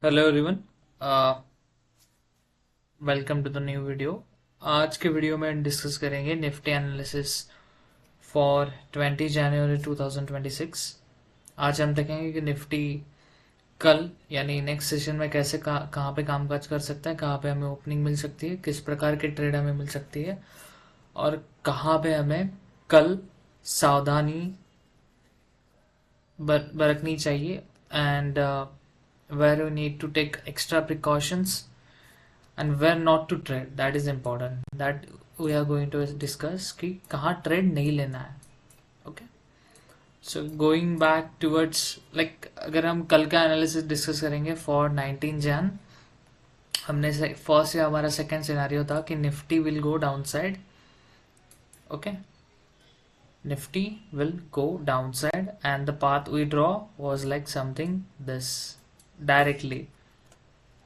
Hello everyone, welcome to the new video. आज के video में डिस्कस करेंगे निफ्टी एनालिसिस फॉर 20 जनवरी 2026। आज हम देखेंगे कि निफ्टी कल यानी नेक्स्ट सेशन में कैसे कहाँ पे कामकाज कर सकता है, कहाँ पे हमें ओपनिंग मिल सकती है, किस प्रकार के ट्रेड हमें मिल सकती है और कहाँ पे हमें कल सावधानी बरतनी चाहिए and where you need to take extra precautions and where not to trade. That is important, that we are going to discuss कि कहाँ ट्रेड नहीं लेना है। Okay, so going back towards like अगर हम कल का एनालिसिस डिस्कस करेंगे फॉर 19 जैन, हमने फर्स्ट या हमारा सेकंड सिनेरियो था कि Nifty will go down side. Okay, Nifty will go downside and the path we draw was like something this directly.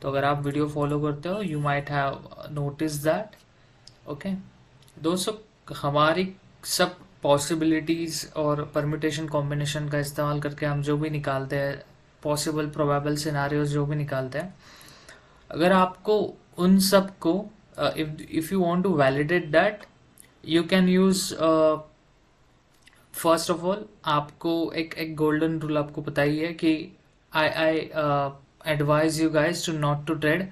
तो अगर आप वीडियो फॉलो करते हो you might have notice that. Okay दोस्तों, हमारी सब पॉसिबिलिटीज और परम्यूटेशन कॉम्बिनेशन का इस्तेमाल करके हम जो भी निकालते हैं, पॉसिबल प्रोबेबल सिनारियोज जो भी निकालते हैं, अगर आपको उन सब को if you want to validate that you can use first of all आपको एक गोल्डन रूल आपको पता ही है कि I advise you guys to not to trade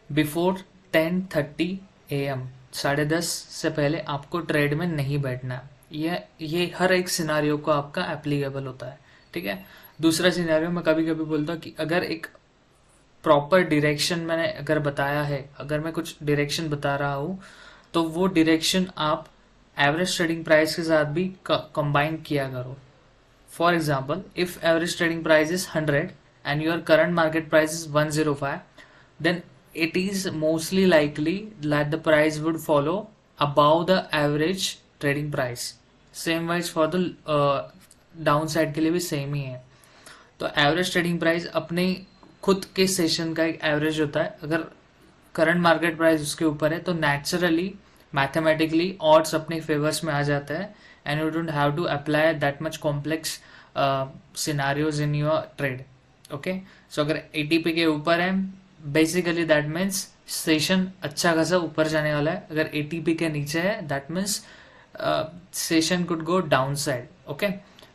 before 10:30 AM। 10:30 से पहले आपको ट्रेड में नहीं बैठना है। ये हर एक सिनारियो को आपका एप्लीकेबल होता है, ठीक है। दूसरा सिनारियो मैं कभी कभी बोलता हूँ कि अगर एक प्रॉपर डायरेक्शन मैंने अगर बताया है, अगर मैं कुछ डायरेक्शन बता रहा हूँ तो वो डायरेक्शन आप एवरेज ट्रेडिंग प्राइस के साथ भी कंबाइन किया करो। For example, if average trading price is 100 and your current market price is 105, then it is mostly likely that the price would follow above the average trading price. Same wise for the downside के लिए भी same ही है। तो average trading price अपने खुद के session का एक एवरेज होता है। अगर करंट मार्केट प्राइस उसके ऊपर है तो नेचुरली मैथमेटिकली ऑड्स अपने फेवर्स में आ जाता है and you don't have to apply that much complex scenarios in your trade. Okay, so अगर ATP के ऊपर है बेसिकली दैट मीन्स सेशन अच्छा खासा ऊपर जाने वाला है। अगर ATP के नीचे है that means session could go down side. Okay,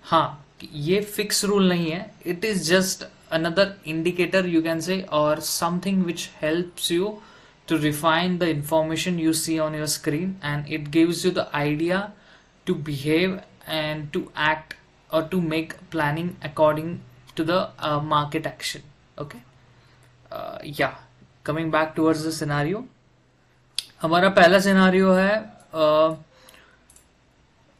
हाँ, ये फिक्स रूल नहीं है, it is just another indicator you can say or something which helps you to refine the information you see on your screen, and it gives you the idea to behave and to act or to make planning according to the market action. Okay, yeah, coming back towards the scenario, हमारा पहला scenario है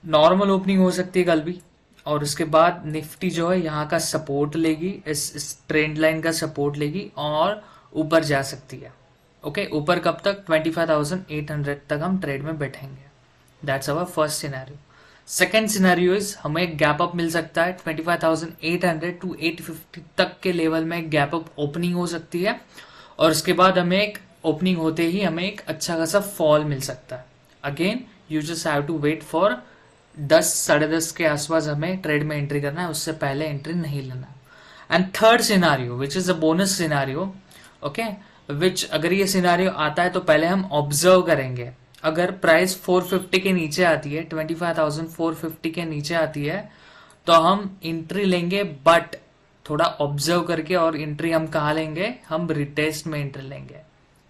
normal opening हो सकती है कल भी, और उसके बाद निफ्टी जो है यहाँ का सपोर्ट लेगी, इस ट्रेंड लाइन का सपोर्ट लेगी और ऊपर जा सकती है। ओके, ऊपर कब तक? 25,800 तक हम ट्रेड में बैठेंगे। That's our first scenario. Second scenario is हमें एक गैप अप मिल सकता है 25,800 to 850 तक के लेवल में एक गैप अप ओपनिंग हो सकती है, और उसके बाद हमें एक ओपनिंग होते ही हमें एक अच्छा खासा फॉल मिल सकता है। Again you just have to wait for 10 साढ़े 10 के आसपास हमें ट्रेड में एंट्री करना है, उससे पहले एंट्री नहीं लेना है। And third scenario which is a bonus scenario, okay, which अगर ये सिनारियो आता है तो पहले हम ऑब्जर्व करेंगे। अगर प्राइस 450 के नीचे आती है, 25,450 के नीचे आती है तो हम एंट्री लेंगे, बट थोड़ा ऑब्जर्व करके। और एंट्री हम कहाँ लेंगे? हम रिटेस्ट में एंट्री लेंगे।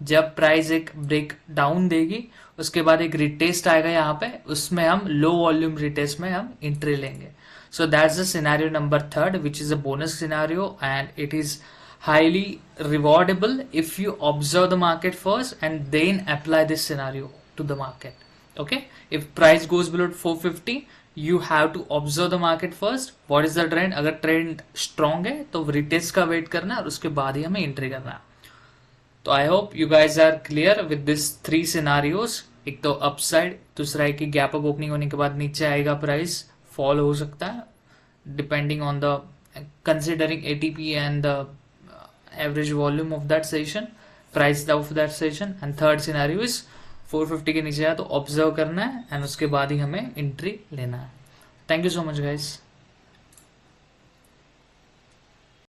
जब प्राइस एक ब्रेक डाउन देगी उसके बाद एक रिटेस्ट आएगा यहाँ पे, उसमें हम लो वॉल्यूम रिटेस्ट में हम एंट्री लेंगे। So that's the scenario number third which is a bonus scenario, and it is highly rewardable if you observe the market first and then apply this scenario to the market. Okay, if price goes below 450 you have to observe the market first, what is the trend, अगर trend strong है तो retest का wait करना है और उसके बाद ही हमें entry करना है। तो I hope you guys are clear with this 3 scenarios। एक तो upside, दूसरा है कि gap up opening होने के बाद नीचे आएगा प्राइस, fall हो सकता है depending on the considering ATP and the average volume of that session, price of that session, and third scenario is 450 के नीचे आया तो ऑब्जर्व करना है एंड उसके बाद ही हमें एंट्री लेना है। Thank you so much guys.